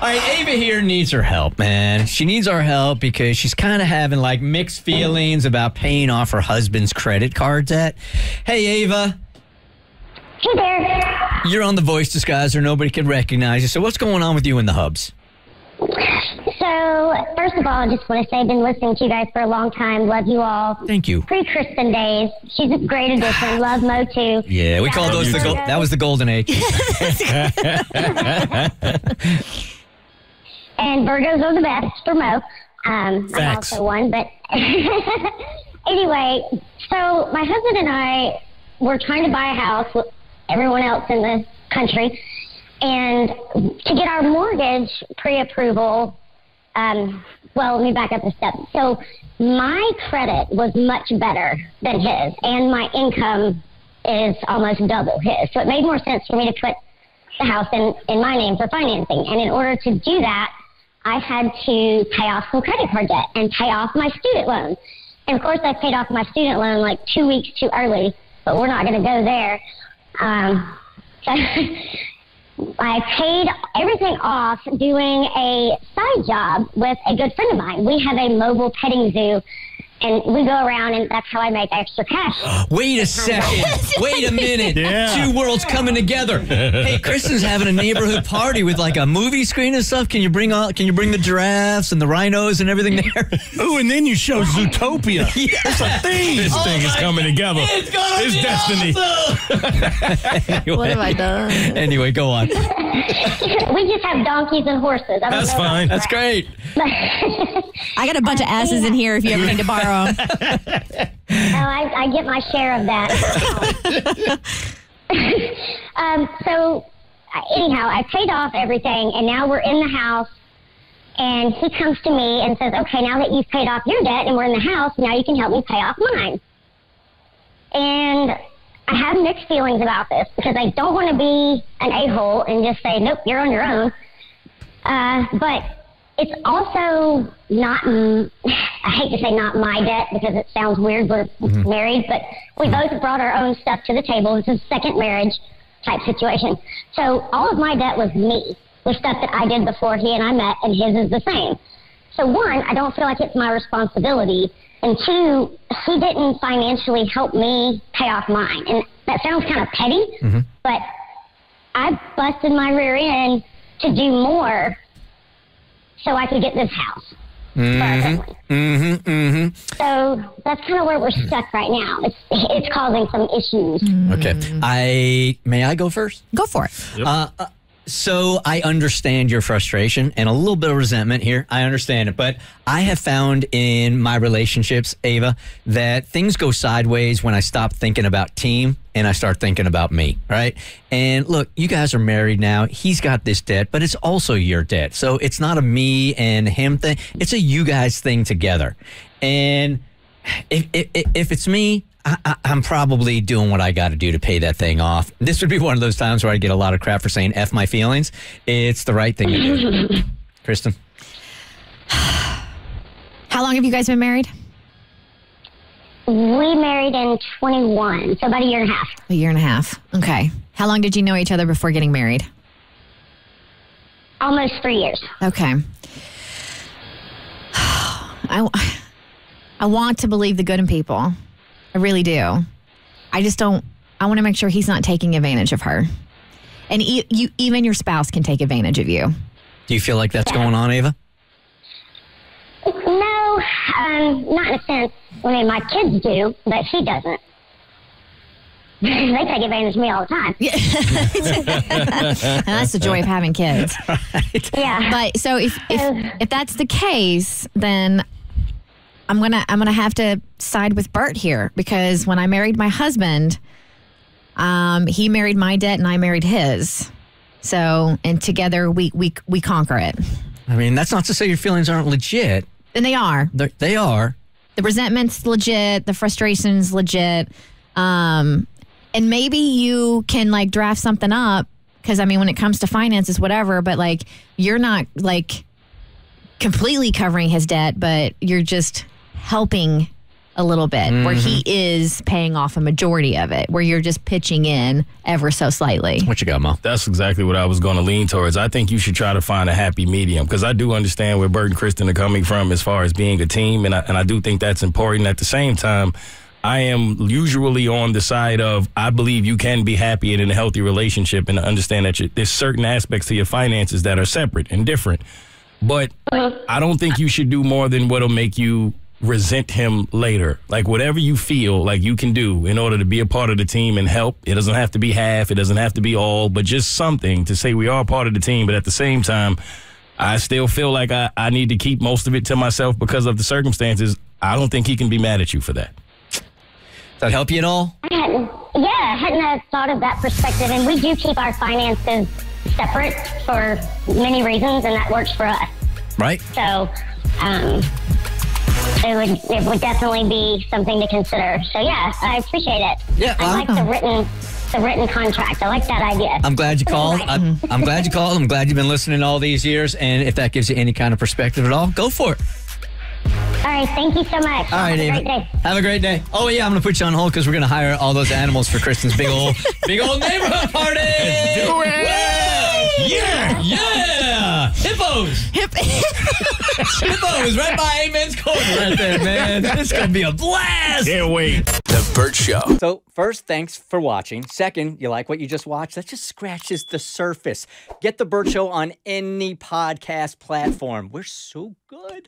All right, Ava here needs her help, man. She needs our help because she's kind of having like mixed feelings about paying off her husband's credit card debt. Hey, Ava. Hey there. You're on the voice disguiser. Nobody can recognize you. So what's going on with you and the hubs? So, first of all, I just want to say I've been listening to you guys for a long time. Love you all. Thank you. Pre-Kristen days. She's a great addition. Love Mo, too. Yeah, we call those that was the golden age. And Virgos are the best for Mo. I'm also one, but anyway, so my husband and I were trying to buy a house with everyone else in the country. And to get our mortgage pre-approval, well, let me back up a step. So my credit was much better than his, and my income is almost double his. So it made more sense for me to put the house in my name for financing. And in order to do that, I had to pay off some credit card debt and pay off my student loan. And, of course, I paid off my student loan like 2 weeks too early, but we're not going to go there. I paid everything off doing a side job with a good friend of mine. We have a mobile petting zoo, and we go around, and that's how I make extra cash. Wait a second. Wait a minute. Yeah. Two worlds coming together. Hey, Kristen's having a neighborhood party with like a movie screen and stuff. Can you bring the giraffes and the rhinos and everything there? Ooh, and then you show Zootopia. Yeah. It's a thing. This thing is coming together. It's destiny. Awesome. Anyway, What have I done? Anyway, go on. We just have donkeys and horses. I don't That's know fine. That's great. I got a bunch of asses in here if you ever need to borrow them. I get my share of that. So anyhow, I paid off everything, and now we're in the house. And he comes to me and says, okay, now that you've paid off your debt and we're in the house, now you can help me pay off mine. And I have mixed feelings about this because I don't want to be an a-hole and just say, nope, you're on your own. But it's also not, I hate to say not my debt because it sounds weird. We're married, but we both brought our own stuff to the table. It's a second marriage type situation. So all of my debt was me, the stuff that I did before he and I met, and his is the same. So one, I don't feel like it's my responsibility. And two, he didn't financially help me pay off mine. And that sounds kind of petty, but I busted my rear end to do more so I could get this house. So that's kind of where we're stuck right now. It's causing some issues. Okay. May I go first? Go for it. So I understand your frustration and a little bit of resentment here. I understand it. But I have found in my relationships, Ava, that things go sideways when I stop thinking about team and I start thinking about me, right? And look, you guys are married now. He's got this debt, but it's also your debt. So it's not a me and him thing. It's a you guys thing together. And if it's me, I'm probably doing what I got to do to pay that thing off. This would be one of those times where I get a lot of crap for saying F my feelings. It's the right thing to do. Kristen? How long have you guys been married? We married in 21, so about a year and a half. A year and a half. Okay. How long did you know each other before getting married? Almost 3 years. Okay. I want to believe the good in people. I really do. I just don't. I want to make sure he's not taking advantage of her. And even your spouse can take advantage of you. Do you feel like that's going on, Ava? No, not in a sense. I mean, my kids do, but he doesn't. They take advantage of me all the time. And that's the joy of having kids. Right. Yeah. But so if that's the case, then I'm gonna have to side with Bert here, because when I married my husband, he married my debt and I married his. So, and together we conquer it. I mean, that's not to say your feelings aren't legit. And they are. They are. The resentment's legit. The frustration's legit. And maybe you can like draft something up, because I mean, when it comes to finances, whatever, but like you're not like completely covering his debt, but you're just helping a little bit, where he is paying off a majority of it, where you're just pitching in ever so slightly. What you got, Mo? That's exactly what I was going to lean towards. I think you should try to find a happy medium, because I do understand where Bert and Kristen are coming from as far as being a team, and I do think that's important. At the same time, I am usually on the side of, I believe you can be happy and in a healthy relationship, and understand that there's certain aspects to your finances that are separate and different. But I don't think you should do more than what'll make you resent him later. Like, whatever you feel like you can do in order to be a part of the team and help. It doesn't have to be half. It doesn't have to be all, but just something to say we are part of the team. But at the same time, I still feel like I need to keep most of it to myself because of the circumstances. I don't think he can be mad at you for that. Does that help you at all? I hadn't thought of that perspective, and we do keep our finances separate for many reasons, and that works for us. Right. So, it would definitely be something to consider. So yeah, I appreciate it. Yeah, I like the written contract. I like that idea. I'm glad you called. I'm glad you called. I'm glad you've been listening all these years. And if that gives you any kind of perspective at all, go for it. All right, thank you so much. All right, Have a Ava. great day. Have a great day. Oh yeah, I'm gonna put you on hold because we're gonna hire all those animals for Kristen's big old neighborhood party. Let's do it. Yeah. Hippos. Hippos right by Amen's Corner right there, man. It's going to be a blast. Can't wait. The Bert Show. So, first, thanks for watching. Second, you like what you just watched? That just scratches the surface. Get the Bert Show on any podcast platform. We're so good.